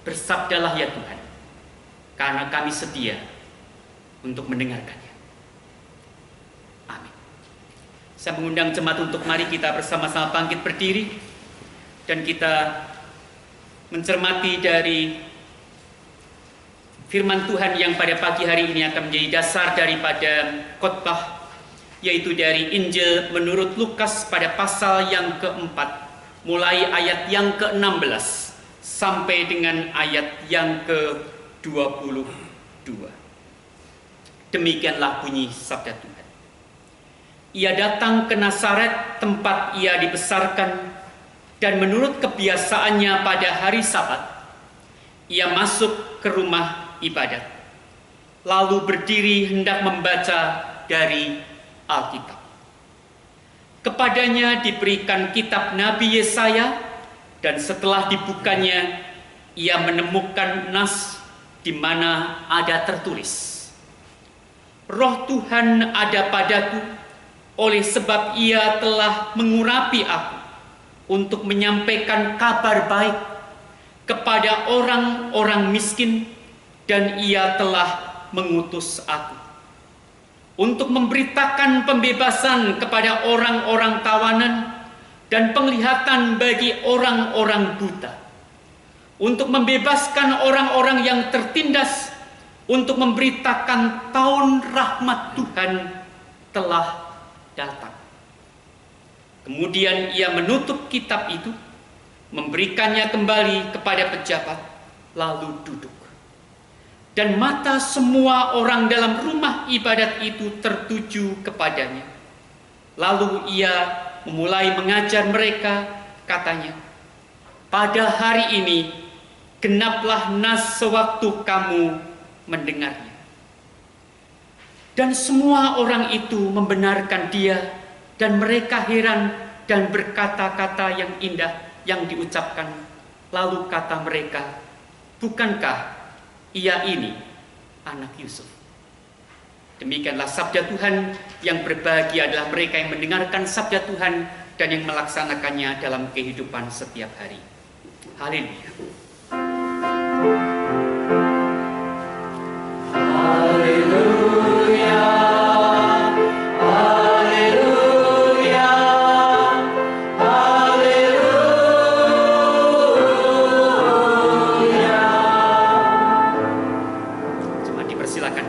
bersabdalah ya Tuhan, karena kami setia untuk mendengarkannya. Amin. Saya mengundang jemaat untuk mari kita bersama-sama bangkit berdiri dan kita mencermati dari firman Tuhan yang pada pagi hari ini akan menjadi dasar daripada khotbah, yaitu dari Injil menurut Lukas pada pasal yang keempat, mulai ayat yang ke-16 sampai dengan ayat yang ke-22. Demikianlah bunyi sabda Tuhan. Ia datang ke Nazaret, tempat ia dibesarkan, dan menurut kebiasaannya pada hari Sabat, ia masuk ke rumah ibadat, lalu berdiri hendak membaca dari Alkitab. Kepadanya diberikan kitab Nabi Yesaya, dan setelah dibukanya, ia menemukan nas di mana ada tertulis, Roh Tuhan ada padaku, oleh sebab ia telah mengurapi aku untuk menyampaikan kabar baik kepada orang-orang miskin, dan ia telah mengutus aku untuk memberitakan pembebasan kepada orang-orang tawanan dan penglihatan bagi orang-orang buta, untuk membebaskan orang-orang yang tertindas, untuk memberitakan tahun rahmat Tuhan telah datang. Kemudian ia menutup kitab itu, memberikannya kembali kepada pejabat, lalu duduk. Dan mata semua orang dalam rumah ibadat itu tertuju kepadanya. Lalu ia memulai mengajar mereka, katanya, pada hari ini genaplah nas sewaktu kamu mendengarnya. Dan semua orang itu membenarkan dia, dan mereka heran dan berkata-kata yang indah yang diucapkan. Lalu kata mereka, bukankah ia ini anak Yusuf? Demikianlah sabda Tuhan. Yang berbahagia adalah mereka yang mendengarkan sabda Tuhan dan yang melaksanakannya dalam kehidupan setiap hari. Haleluya. Haleluya. Haleluya. Haleluya. Cuma dipersilakan.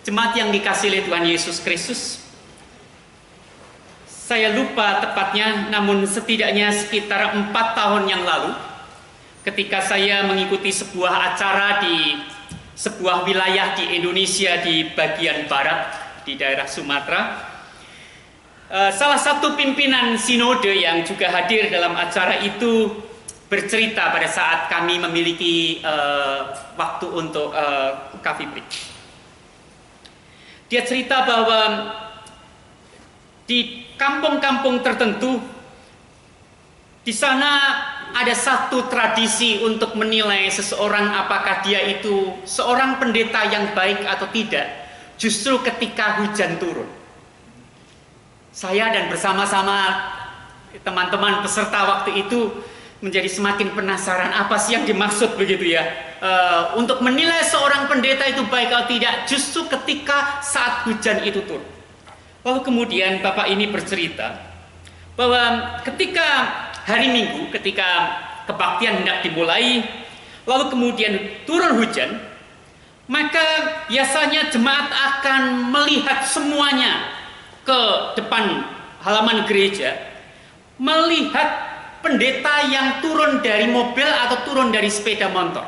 Jemaat yang dikasihi oleh Tuhan Yesus Kristus, saya lupa tepatnya, namun setidaknya sekitar 4 tahun yang lalu, ketika saya mengikuti sebuah acara di sebuah wilayah di Indonesia di bagian barat, di daerah Sumatera, salah satu pimpinan sinode yang juga hadir dalam acara itu bercerita pada saat kami memiliki waktu untuk coffee break. Dia cerita bahwa di kampung-kampung tertentu, di sana ada satu tradisi untuk menilai seseorang apakah dia itu seorang pendeta yang baik atau tidak, justru ketika hujan turun. Saya dan bersama-sama teman-teman peserta waktu itu menjadi semakin penasaran apa sih yang dimaksud begitu ya, untuk menilai seorang pendeta itu baik atau tidak justru ketika saat hujan itu turun. Lalu kemudian Bapak ini bercerita bahwa ketika hari Minggu, ketika kebaktian hendak dimulai, lalu kemudian turun hujan, maka biasanya jemaat akan melihat semuanya ke depan halaman gereja, melihat pendeta yang turun dari mobil atau turun dari sepeda motor.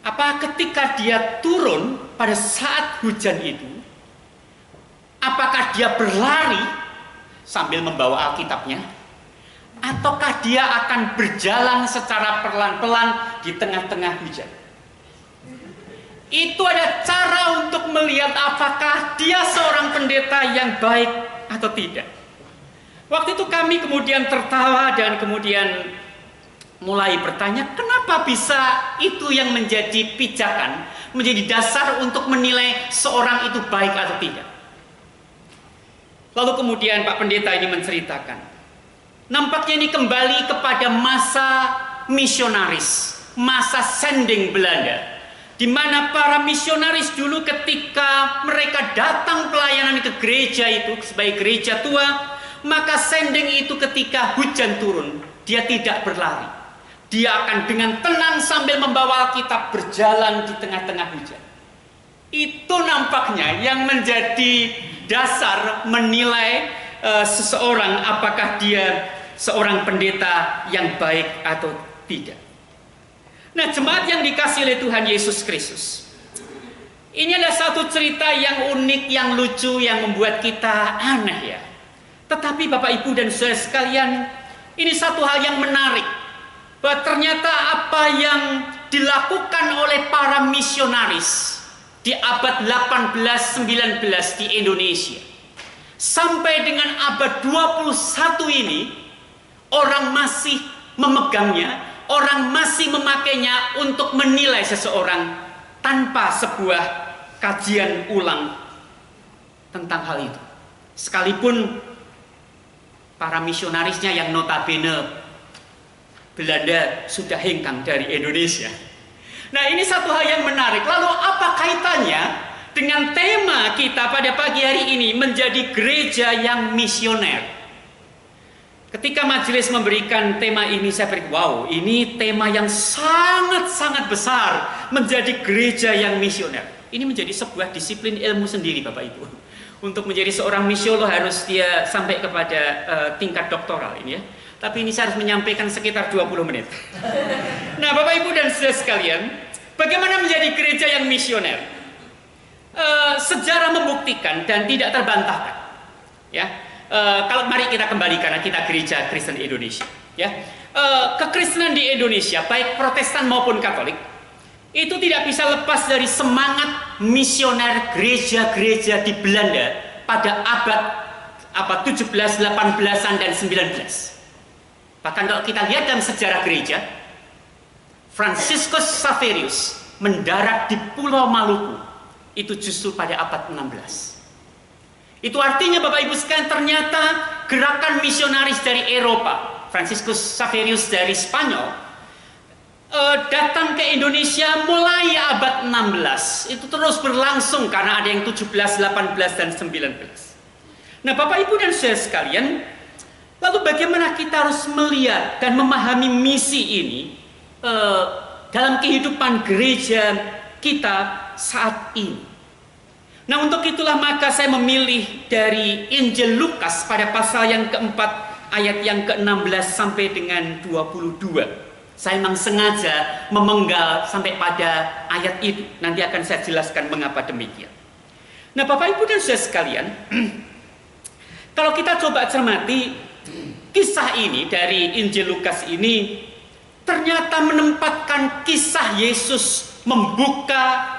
Apa ketika dia turun pada saat hujan itu, apakah dia berlari sambil membawa Alkitabnya, ataukah dia akan berjalan secara pelan-pelan di tengah-tengah hujan? Itu ada cara untuk melihat apakah dia seorang pendeta yang baik atau tidak. Waktu itu kami kemudian tertawa dan kemudian mulai bertanya, kenapa bisa itu yang menjadi pijakan, menjadi dasar untuk menilai seorang itu baik atau tidak. Lalu kemudian Pak Pendeta ini menceritakan Nampaknya ini kembali kepada masa misionaris, masa sending Belanda, di mana para misionaris dulu ketika mereka datang pelayanan ke gereja itu sebagai gereja tua, maka sending itu ketika hujan turun, dia tidak berlari. Dia akan dengan tenang sambil membawa Alkitab berjalan di tengah-tengah hujan. Itu nampaknya yang menjadi dasar menilai seseorang apakah dia seorang pendeta yang baik atau tidak. Nah, jemaat yang dikasihi oleh Tuhan Yesus Kristus, ini adalah satu cerita yang unik, yang lucu, yang membuat kita aneh ya. Tetapi Bapak Ibu dan saudara sekalian, ini satu hal yang menarik, bahwa ternyata apa yang dilakukan oleh para misionaris di abad 18-19 di Indonesia sampai dengan abad 21 ini, orang masih memegangnya, orang masih memakainya untuk menilai seseorang tanpa sebuah kajian ulang tentang hal itu. Sekalipun para misionarisnya yang notabene Belanda sudah hengkang dari Indonesia. Nah, ini satu hal yang menarik. Lalu apa kaitannya dengan tema kita pada pagi hari ini menjadi gereja yang misioner? Ketika majelis memberikan tema ini, saya berpikir, wow, ini tema yang sangat-sangat besar, menjadi gereja yang misioner. Ini menjadi sebuah disiplin ilmu sendiri, Bapak Ibu. Untuk menjadi seorang misiolog harus dia sampai kepada tingkat doktoral ini ya. Tapi ini saya harus menyampaikan sekitar 20 menit. Nah, Bapak Ibu dan saudara sekalian, bagaimana menjadi gereja yang misioner? Sejarah membuktikan dan tidak terbantahkan. Ya, kalau mari kita kembali karena kita gereja Kristen Indonesia. Ya, kekristenan di Indonesia, baik Protestan maupun Katolik, itu tidak bisa lepas dari semangat misioner gereja-gereja di Belanda pada abad 17, 18-an dan 19. Bahkan kalau kita lihat dalam sejarah gereja, Franciscus Xaverius mendarat di Pulau Maluku itu justru pada abad 16. Itu artinya Bapak Ibu sekalian, ternyata gerakan misionaris dari Eropa, Franciscus Xaverius dari Spanyol, datang ke Indonesia mulai abad 16. Itu terus berlangsung karena ada yang 17, 18 dan 19. Nah, Bapak Ibu dan saudara sekalian, lalu bagaimana kita harus melihat dan memahami misi ini dalam kehidupan gereja kita saat ini? Nah, untuk itulah maka saya memilih dari Injil Lukas pada pasal yang keempat ayat yang ke-16 sampai dengan 22. Saya memang sengaja memenggal sampai pada ayat itu. Nanti akan saya jelaskan mengapa demikian. Nah, Bapak Ibu dan saudara sekalian, kalau kita coba cermati kisah ini dari Injil Lukas ini, ternyata menempatkan kisah Yesus membuka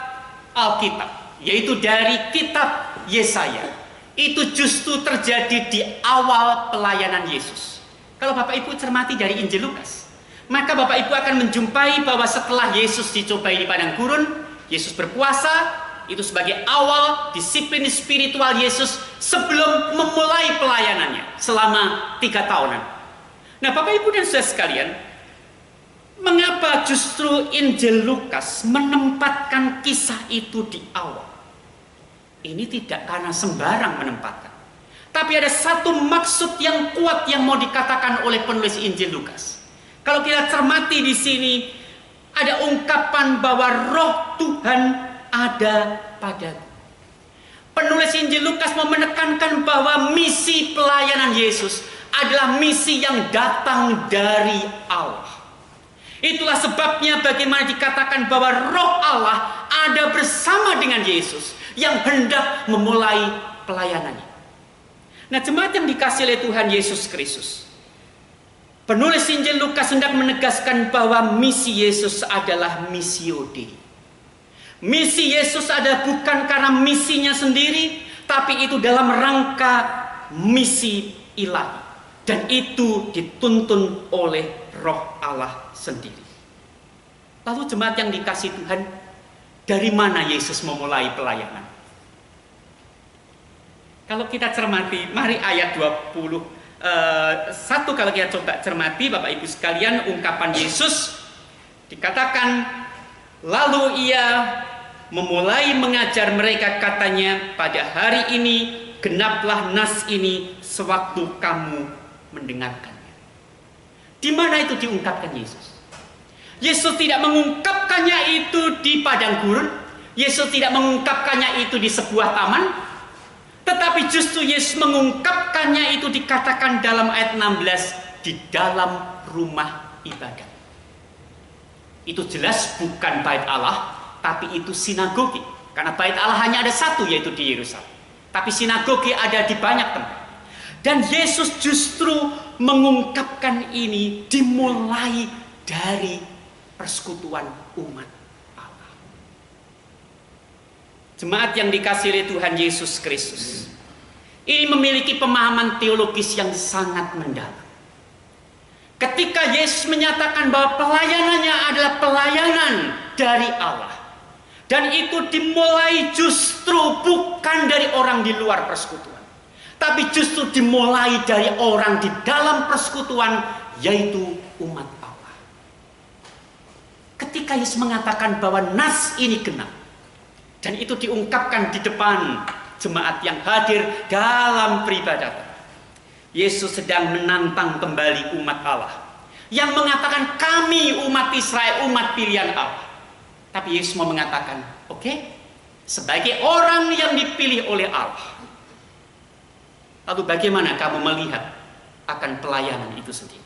Alkitab, yaitu dari kitab Yesaya. Itu justru terjadi di awal pelayanan Yesus. Kalau Bapak Ibu cermati dari Injil Lukas, maka Bapak Ibu akan menjumpai bahwa setelah Yesus dicobai di padang gurun, Yesus berpuasa, itu sebagai awal disiplin spiritual Yesus sebelum memulai pelayanannya selama 3 tahunan. Nah, Bapak Ibu dan saudara sekalian, mengapa justru Injil Lukas menempatkan kisah itu di awal? Ini tidak karena sembarang menempatkan, tapi ada satu maksud yang kuat yang mau dikatakan oleh penulis Injil Lukas. Kalau kita cermati di sini, ada ungkapan bahwa Roh Tuhan ada padaku. Penulis Injil Lukas mau menekankan bahwa misi pelayanan Yesus adalah misi yang datang dari Allah. Itulah sebabnya bagaimana dikatakan bahwa Roh Allah ada bersama dengan Yesus yang hendak memulai pelayanannya. Nah, jemaat yang dikasihi oleh Tuhan Yesus Kristus, penulis Injil Lukas hendak menegaskan bahwa misi Yesus adalah missio Dei. Misi Yesus adalah bukan karena misinya sendiri, tapi itu dalam rangka misi ilahi. Dan itu dituntun oleh Roh Allah sendiri. Lalu jemaat yang dikasihi Tuhan, dari mana Yesus memulai pelayanan? Kalau kita cermati, mari ayat 20 Satu, kalau kita coba cermati Bapak Ibu sekalian, ungkapan Yesus dikatakan, lalu ia memulai mengajar mereka, katanya, pada hari ini genaplah nas ini sewaktu kamu mendengarkannya. Di mana itu diungkapkan Yesus? Yesus tidak mengungkapkannya itu di padang gurun. Yesus tidak mengungkapkannya itu di sebuah taman. Tetapi justru Yesus mengungkapkannya itu dikatakan dalam ayat 16, di dalam rumah ibadat. Itu jelas bukan bait Allah, tapi itu sinagogi. Karena bait Allah hanya ada satu, yaitu di Yerusalem. Tapi sinagogi ada di banyak tempat. Dan Yesus justru mengungkapkan ini dimulai dari persekutuan umat Allah. Jemaat yang dikasihi oleh Tuhan Yesus Kristus, ini memiliki pemahaman teologis yang sangat mendalam. Ketika Yesus menyatakan bahwa pelayanannya adalah pelayanan dari Allah, dan itu dimulai justru bukan dari orang di luar persekutuan, tapi justru dimulai dari orang di dalam persekutuan, yaitu umat Allah. Ketika Yesus mengatakan bahwa nas ini genap, dan itu diungkapkan di depan jemaat yang hadir dalam peribadatan, Yesus sedang menantang kembali umat Allah yang mengatakan, kami umat Israel, umat pilihan Allah. Tapi Yesus mau mengatakan, oke, sebagai orang yang dipilih oleh Allah, lalu bagaimana kamu melihat akan pelayanan itu sendiri?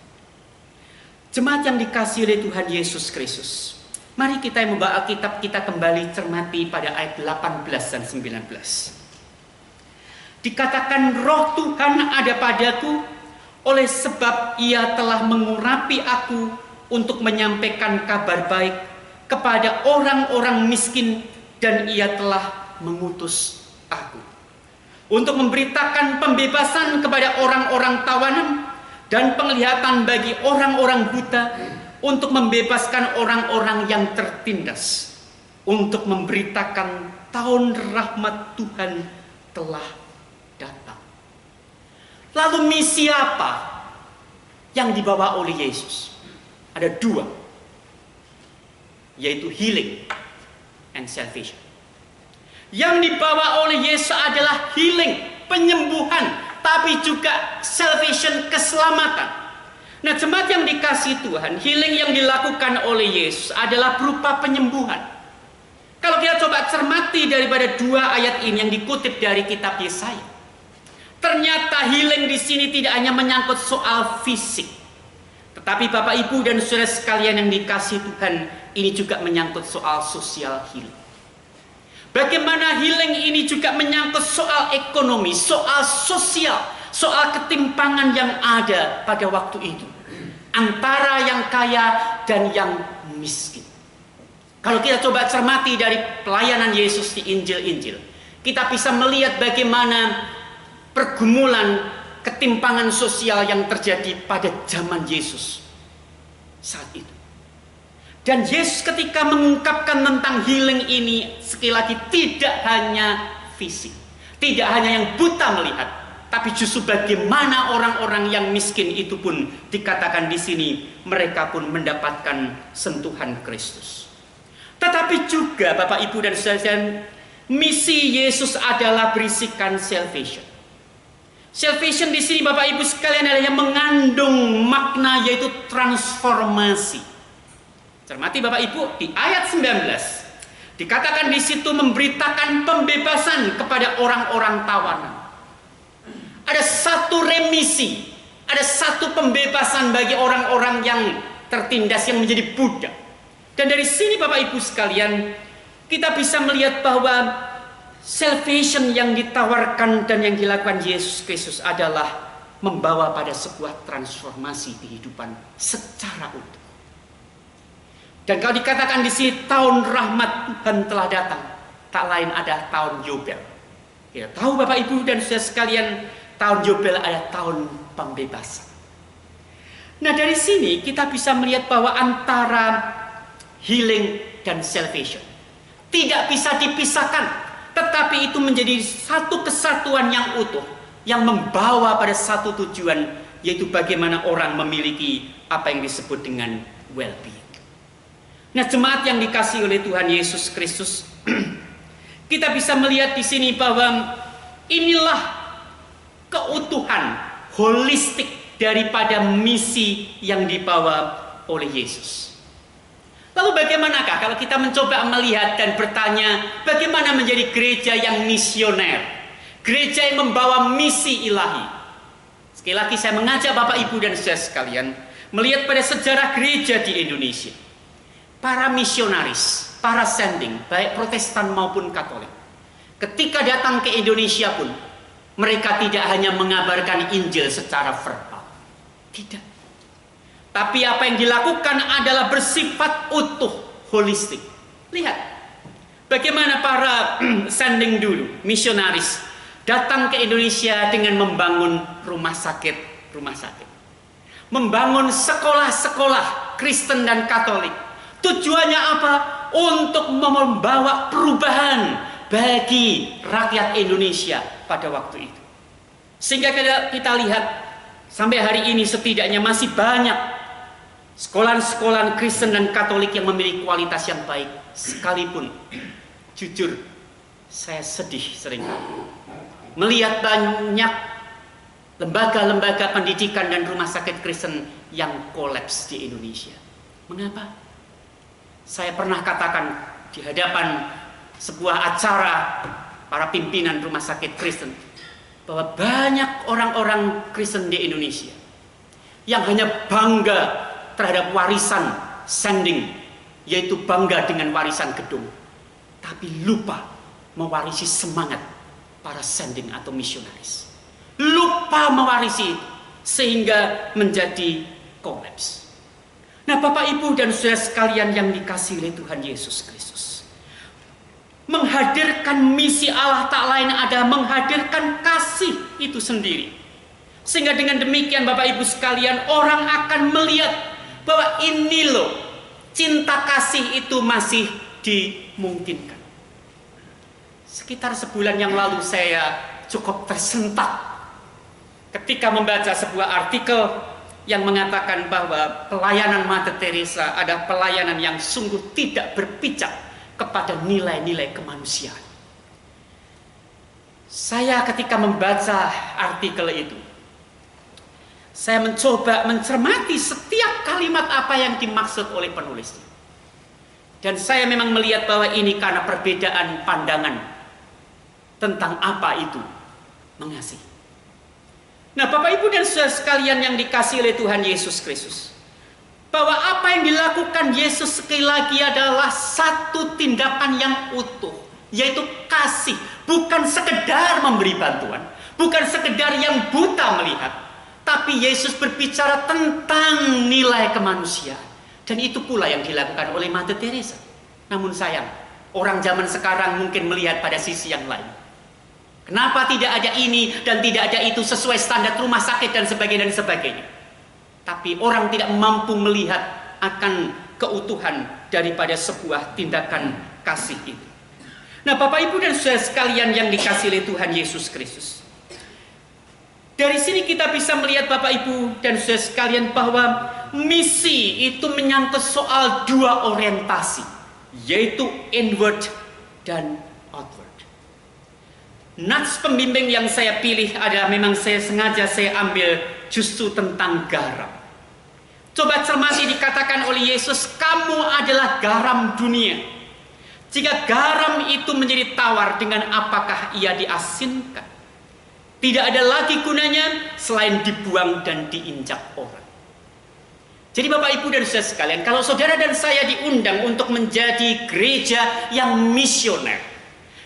Jemaat yang dikasihi oleh Tuhan Yesus Kristus, mari kita membawa Alkitab kita kembali cermati pada ayat 18 dan 19. Dikatakan, roh Tuhan ada padaku, oleh sebab ia telah mengurapi aku untuk menyampaikan kabar baik kepada orang-orang miskin, dan ia telah mengutus aku untuk memberitakan pembebasan kepada orang-orang tawanan dan penglihatan bagi orang-orang buta, untuk membebaskan orang-orang yang tertindas, untuk memberitakan tahun rahmat Tuhan telah datang. Lalu misi apa yang dibawa oleh Yesus? Ada dua, yaitu healing and salvation. Yang dibawa oleh Yesus adalah healing, penyembuhan, tapi juga salvation, keselamatan. Nah, jemaat yang dikasihi Tuhan, healing yang dilakukan oleh Yesus adalah berupa penyembuhan. Kalau kita coba cermati daripada dua ayat ini yang dikutip dari kitab Yesaya, ternyata healing di sini tidak hanya menyangkut soal fisik, tetapi Bapak Ibu dan saudara sekalian yang dikasihi Tuhan, ini juga menyangkut soal sosial healing. Bagaimana healing ini juga menyangkut soal ekonomi, soal sosial, soal ketimpangan yang ada pada waktu itu antara yang kaya dan yang miskin. Kalau kita coba cermati dari pelayanan Yesus di Injil-Injil, kita bisa melihat bagaimana pergumulan ketimpangan sosial yang terjadi pada zaman Yesus saat itu. Dan Yesus ketika mengungkapkan tentang healing ini, sekali lagi tidak hanya fisik, tidak hanya yang buta melihat, tapi justru bagaimana orang-orang yang miskin itu pun dikatakan di sini mereka pun mendapatkan sentuhan Kristus. Tetapi juga Bapak Ibu dan saudara, misi Yesus adalah berisikan salvation. Salvation di sini Bapak Ibu sekalian adalah yang mengandung makna, yaitu transformasi. Cermati Bapak Ibu di ayat 19, dikatakan di situ memberitakan pembebasan kepada orang-orang tawanan. Ada satu remisi, ada satu pembebasan bagi orang-orang yang tertindas, yang menjadi budak. Dan dari sini Bapak Ibu sekalian, kita bisa melihat bahwa salvation yang ditawarkan dan yang dilakukan Yesus Kristus adalah membawa pada sebuah transformasi kehidupan secara utuh. Dan kalau dikatakan di sini tahun rahmat Tuhan telah datang, tak lain ada tahun Yobel. Kita tahu Bapak Ibu dan saudara sekalian, tahun Yobel adalah tahun pembebasan. Nah, dari sini kita bisa melihat bahwa antara healing dan salvation tidak bisa dipisahkan, tetapi itu menjadi satu kesatuan yang utuh, yang membawa pada satu tujuan, yaitu bagaimana orang memiliki apa yang disebut dengan well-being. Nah, jemaat yang dikasihi oleh Tuhan Yesus Kristus, kita bisa melihat di sini bahwa inilah keutuhan holistik daripada misi yang dibawa oleh Yesus. Lalu bagaimanakah kalau kita mencoba melihat dan bertanya, bagaimana menjadi gereja yang misioner, gereja yang membawa misi ilahi? Sekali lagi saya mengajak Bapak Ibu dan saudara sekalian melihat pada sejarah gereja di Indonesia. Para misionaris, para sending, baik Protestan maupun Katolik, ketika datang ke Indonesia pun, mereka tidak hanya mengabarkan Injil secara verbal. Tidak. Tapi apa yang dilakukan adalah bersifat utuh, holistik. Lihat, bagaimana para sending dulu, misionaris, datang ke Indonesia dengan membangun rumah sakit. Membangun sekolah-sekolah Kristen dan Katolik. Tujuannya apa? Untuk membawa perubahan bagi rakyat Indonesia pada waktu itu. Sehingga kita lihat sampai hari ini setidaknya masih banyak sekolah-sekolah Kristen dan Katolik yang memiliki kualitas yang baik. Sekalipun jujur saya sedih seringkali melihat banyak lembaga-lembaga pendidikan dan rumah sakit Kristen yang kolaps di Indonesia. Mengapa? Saya pernah katakan di hadapan sebuah acara para pimpinan rumah sakit Kristen bahwa banyak orang-orang Kristen di Indonesia yang hanya bangga terhadap warisan sending, yaitu bangga dengan warisan gedung, tapi lupa mewarisi semangat para sending atau misionaris. Lupa mewarisi itu sehingga menjadi kolaps. Nah, Bapak Ibu dan saudara sekalian yang dikasihi oleh Tuhan Yesus Kristus, menghadirkan misi Allah tak lain adalah menghadirkan kasih itu sendiri. Sehingga dengan demikian Bapak Ibu sekalian, orang akan melihat bahwa ini loh, cinta kasih itu masih dimungkinkan. Sekitar sebulan yang lalu saya cukup tersentak ketika membaca sebuah artikel yang mengatakan bahwa pelayanan Mother Teresa adalah pelayanan yang sungguh tidak berpijak kepada nilai-nilai kemanusiaan. Saya ketika membaca artikel itu, saya mencoba mencermati setiap kalimat apa yang dimaksud oleh penulisnya. Dan saya memang melihat bahwa ini karena perbedaan pandangan tentang apa itu mengasihi. Nah, Bapak Ibu dan saudara sekalian yang dikasihi oleh Tuhan Yesus Kristus, bahwa apa yang dilakukan Yesus sekali lagi adalah satu tindakan yang utuh, yaitu kasih. Bukan sekedar memberi bantuan, bukan sekedar yang buta melihat, tapi Yesus berbicara tentang nilai kemanusiaan. Dan itu pula yang dilakukan oleh Mother Teresa. Namun sayang, orang zaman sekarang mungkin melihat pada sisi yang lain. Kenapa tidak ada ini dan tidak ada itu sesuai standar rumah sakit dan sebagainya. Tapi orang tidak mampu melihat akan keutuhan daripada sebuah tindakan kasih itu. Nah, Bapak Ibu dan saudara sekalian yang dikasihi oleh Tuhan Yesus Kristus, dari sini kita bisa melihat Bapak Ibu dan saudara sekalian bahwa misi itu menyangkut soal dua orientasi, yaitu inward dan outward. Nats pembimbing yang saya pilih adalah memang sengaja saya ambil justru tentang garam. Coba cermati dikatakan oleh Yesus, kamu adalah garam dunia. Jika garam itu menjadi tawar, dengan apakah ia diasinkan? Tidak ada lagi gunanya selain dibuang dan diinjak orang. Jadi Bapak Ibu dan saudara sekalian, kalau saudara dan saya diundang untuk menjadi gereja yang misioner,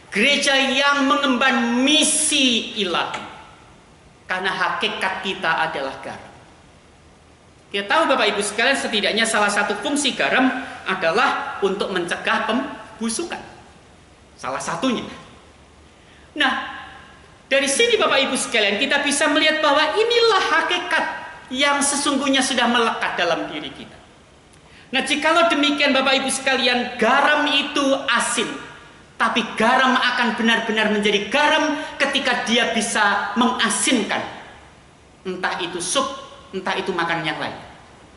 gereja yang mengemban misi ilahi, karena hakikat kita adalah garam. Kita tahu Bapak Ibu sekalian, setidaknya salah satu fungsi garam adalah untuk mencegah pembusukan. Salah satunya. Nah, dari sini Bapak Ibu sekalian kita bisa melihat bahwa inilah hakikat yang sesungguhnya sudah melekat dalam diri kita. Nah, jikalau demikian Bapak Ibu sekalian, garam itu asin, Tapi garam akan benar-benar menjadi garam ketika dia bisa mengasinkan. Entah itu sup, entah itu makanan yang lain.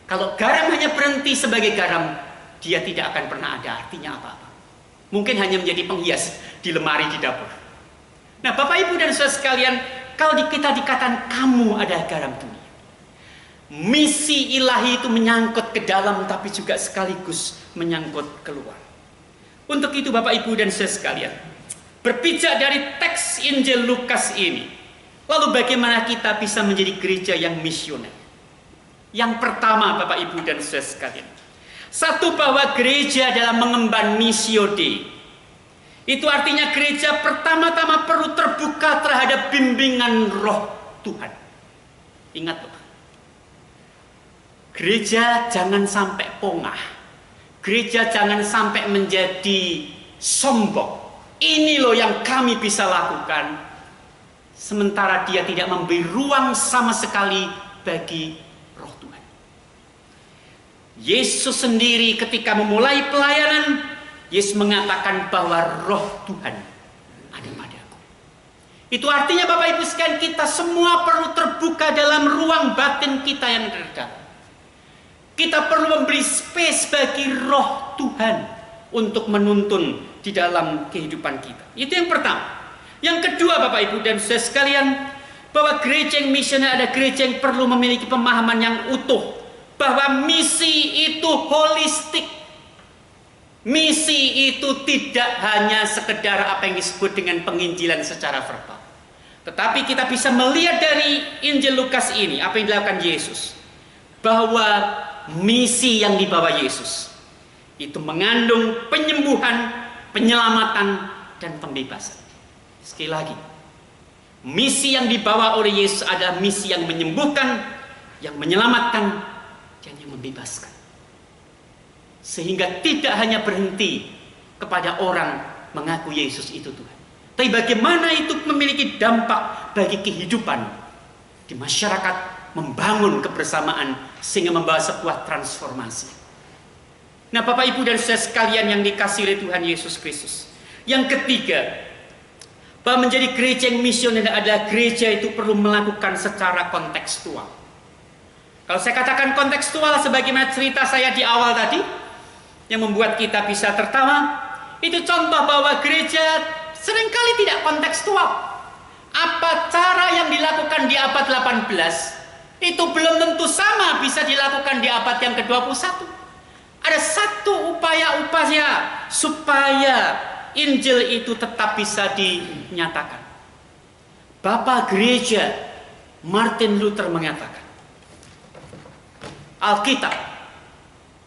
Kalau garam hanya berhenti sebagai garam, dia tidak akan pernah ada artinya apa-apa. Mungkin hanya menjadi penghias di lemari di dapur. Nah, Bapak Ibu dan Saudara sekalian, kalau kita dikatakan kamu adalah garam dunia, misi ilahi itu menyangkut ke dalam tapi juga sekaligus menyangkut keluar. Untuk itu Bapak Ibu dan Saudara sekalian, berpijak dari teks Injil Lukas ini, lalu bagaimana kita bisa menjadi gereja yang misioner? Yang pertama Bapak Ibu dan Saudara sekalian, satu, bahwa gereja dalam mengemban missio Dei. Itu artinya gereja pertama-tama perlu terbuka terhadap bimbingan Roh Tuhan. Ingat loh, gereja jangan sampai pongah. Gereja jangan sampai menjadi sombong. Ini loh yang kami bisa lakukan. Sementara dia tidak memberi ruang sama sekali bagi Roh Tuhan. Yesus sendiri ketika memulai pelayanan, Yesus mengatakan bahwa Roh Tuhan ada padaku. Itu artinya Bapak Ibu sekalian, kita semua perlu terbuka dalam ruang batin kita yang terdalam. Kita perlu memberi space bagi Roh Tuhan untuk menuntun di dalam kehidupan kita. Itu yang pertama. Yang kedua Bapak Ibu dan Saudara sekalian, bahwa gereja yang misioner ada gereja yang perlu memiliki pemahaman yang utuh, bahwa misi itu holistik. Misi itu tidak hanya sekedar apa yang disebut dengan penginjilan secara verbal. Tetapi kita bisa melihat dari Injil Lukas ini, apa yang dilakukan Yesus. Bahwa misi yang dibawa Yesus itu mengandung penyembuhan, penyelamatan, dan pembebasan. Sekali lagi, misi yang dibawa oleh Yesus adalah misi yang menyembuhkan, yang menyelamatkan, dan yang membebaskan. Sehingga tidak hanya berhenti kepada orang mengaku Yesus itu Tuhan, tapi bagaimana itu memiliki dampak bagi kehidupan di masyarakat, membangun kebersamaan sehingga membawa sebuah transformasi. Nah Bapak Ibu dan Saudara sekalian yang dikasihi oleh Tuhan Yesus Kristus, yang ketiga, bahwa menjadi gereja yang misioner adalah gereja itu perlu melakukan secara kontekstual. Kalau saya katakan kontekstual sebagaimana cerita saya di awal tadi, yang membuat kita bisa tertawa, itu contoh bahwa gereja seringkali tidak kontekstual. Apa cara yang dilakukan di abad 18 itu belum tentu sama bisa dilakukan di abad yang ke-21. Ada satu upaya-upaya supaya Injil itu tetap bisa dinyatakan. Bapak Gereja Martin Luther mengatakan, Alkitab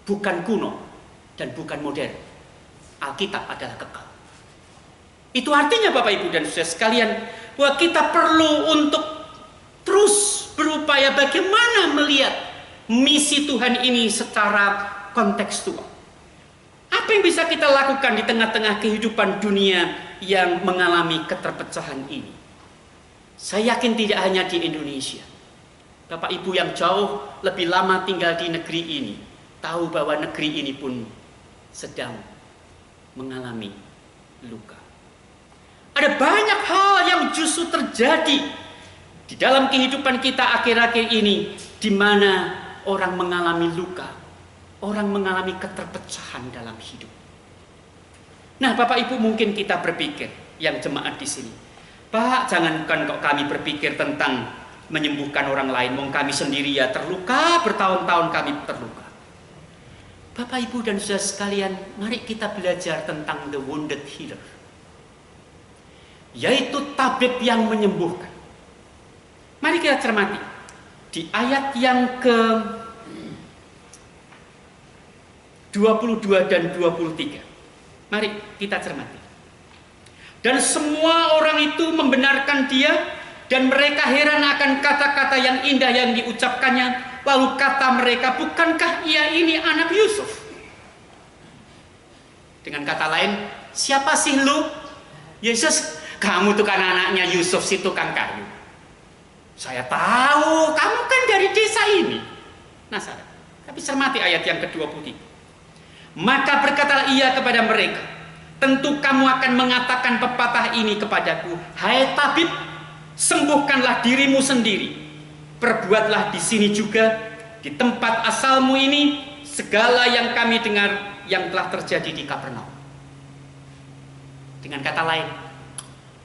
bukan kuno dan bukan modern. Alkitab adalah kekal. Itu artinya Bapak Ibu dan Saudara sekalian, bahwa kita perlu untuk terus berupaya bagaimana melihat misi Tuhan ini secara kontekstual. Apa yang bisa kita lakukan di tengah-tengah kehidupan dunia yang mengalami keterpecahan ini? Saya yakin tidak hanya di Indonesia. Bapak Ibu yang jauh lebih lama tinggal di negeri ini tahu bahwa negeri ini pun sedang mengalami luka. Ada banyak hal yang justru terjadi di dalam kehidupan kita akhir-akhir ini, di mana orang mengalami luka, orang mengalami keterpecahan dalam hidup. Nah, Bapak Ibu mungkin kita berpikir, yang jemaat di sini, Pak, jangankan kok kami berpikir tentang menyembuhkan orang lain, wong kami sendiri ya terluka, bertahun-tahun kami terluka. Bapak Ibu dan Saudara sekalian, mari kita belajar tentang the wounded healer, yaitu tabib yang menyembuhkan. Mari kita cermati di ayat yang ke 22 dan 23. Mari kita cermati. Dan semua orang itu membenarkan dia, dan mereka heran akan kata-kata yang indah yang diucapkannya. Lalu kata mereka, bukankah ia ini anak Yusuf? Dengan kata lain, siapa sih lu? Yesus, kamu tuh kan anaknya Yusuf si tukang kayu. Saya tahu, kamu kan dari desa ini, Nazaret. Tapi cermati ayat yang ke-23. Maka berkatalah ia kepada mereka, tentu kamu akan mengatakan pepatah ini kepadaku, hai tabib, sembuhkanlah dirimu sendiri. Perbuatlah di sini juga, di tempat asalmu ini, segala yang kami dengar yang telah terjadi di Kapernaum. Dengan kata lain,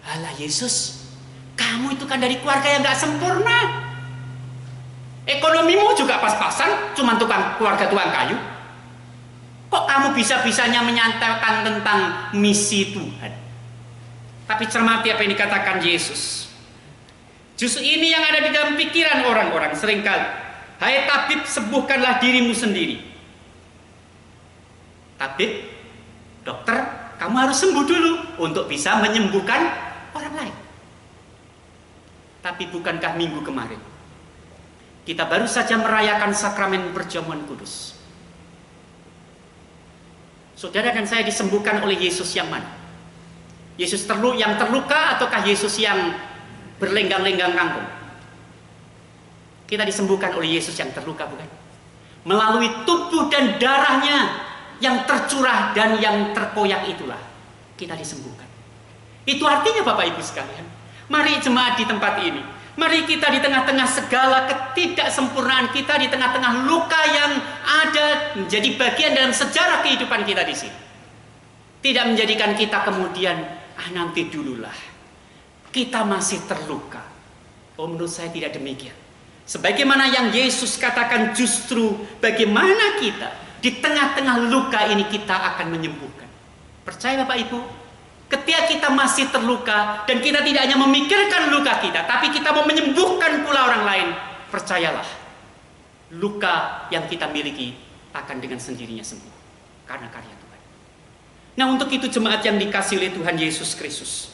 alah Yesus, kamu itu kan dari keluarga yang gak sempurna. Ekonomimu juga pas-pasan, cuma keluarga tukang kayu. Kok kamu bisa-bisanya menyatakan tentang misi Tuhan? Tapi cermati apa yang dikatakan Yesus. Justru ini yang ada di dalam pikiran orang-orang seringkali. Hai tabib, sembuhkanlah dirimu sendiri. Tabib, dokter, kamu harus sembuh dulu untuk bisa menyembuhkan orang lain. Tapi bukankah minggu kemarin kita baru saja merayakan sakramen perjamuan kudus? Saudara dan saya disembuhkan oleh Yesus yang mana? Yesus yang terluka ataukah Yesus yang berlenggang-lenggang kangkung? Kita disembuhkan oleh Yesus yang terluka, bukan? Melalui tubuh dan darahnya yang tercurah dan yang terkoyak itulah kita disembuhkan. Itu artinya Bapak Ibu sekalian, mari jemaat di tempat ini, mari kita di tengah-tengah segala ketidaksempurnaan kita, di tengah-tengah luka yang ada menjadi bagian dalam sejarah kehidupan kita di sini, tidak menjadikan kita kemudian nanti dululah, kita masih terluka. Oh, menurut saya tidak demikian. Sebagaimana yang Yesus katakan, justru bagaimana kita di tengah-tengah luka ini kita akan menyembuhkan. Percaya Bapak Ibu, ketika kita masih terluka dan kita tidak hanya memikirkan luka kita, tapi kita mau menyembuhkan pula orang lain, percayalah, luka yang kita miliki akan dengan sendirinya sembuh karena karya Tuhan. Nah, untuk itu jemaat yang dikasihi oleh Tuhan Yesus Kristus,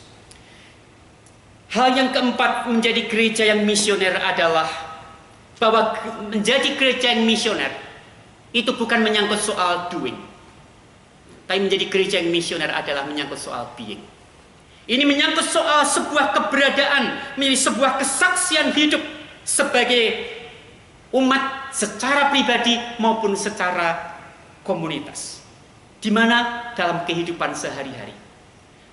hal yang keempat menjadi gereja yang misioner adalah bahwa menjadi gereja yang misioner itu bukan menyangkut soal doing, tapi menjadi gereja yang misioner adalah menyangkut soal being. Ini menyangkut soal sebuah keberadaan, menjadi sebuah kesaksian hidup sebagai umat secara pribadi maupun secara komunitas, di mana dalam kehidupan sehari-hari.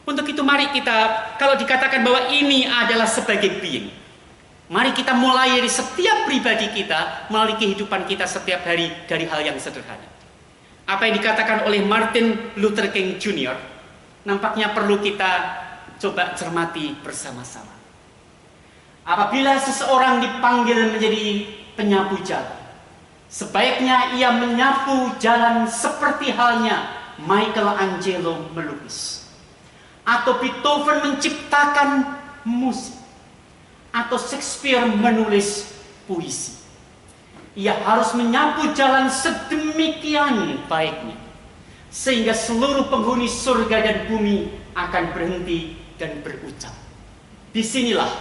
Untuk itu mari kita, kalau dikatakan bahwa ini adalah sebagai being, mari kita mulai dari setiap pribadi kita, melalui kehidupan kita setiap hari dari hal yang sederhana. Apa yang dikatakan oleh Martin Luther King Jr. nampaknya perlu kita coba cermati bersama-sama. Apabila seseorang dipanggil menjadi penyapu jalan, sebaiknya ia menyapu jalan seperti halnya Michelangelo melukis, atau Beethoven menciptakan musik, atau Shakespeare menulis puisi. Ia harus menyapu jalan sedemikian baiknya sehingga seluruh penghuni surga dan bumi akan berhenti dan berucap, disinilah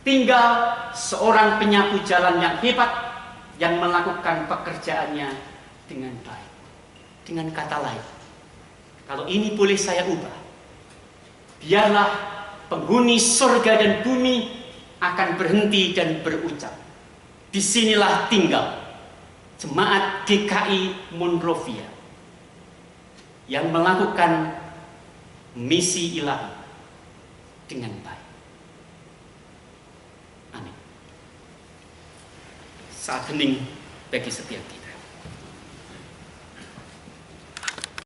tinggal seorang penyapu jalan yang hebat yang melakukan pekerjaannya dengan baik. Dengan kata lain, kalau ini boleh saya ubah, biarlah penghuni surga dan bumi akan berhenti dan berucap, disinilah tinggal jemaat GKI Monrovia yang melakukan misi ilahi dengan baik. Amin. Saat hening bagi setiap kita.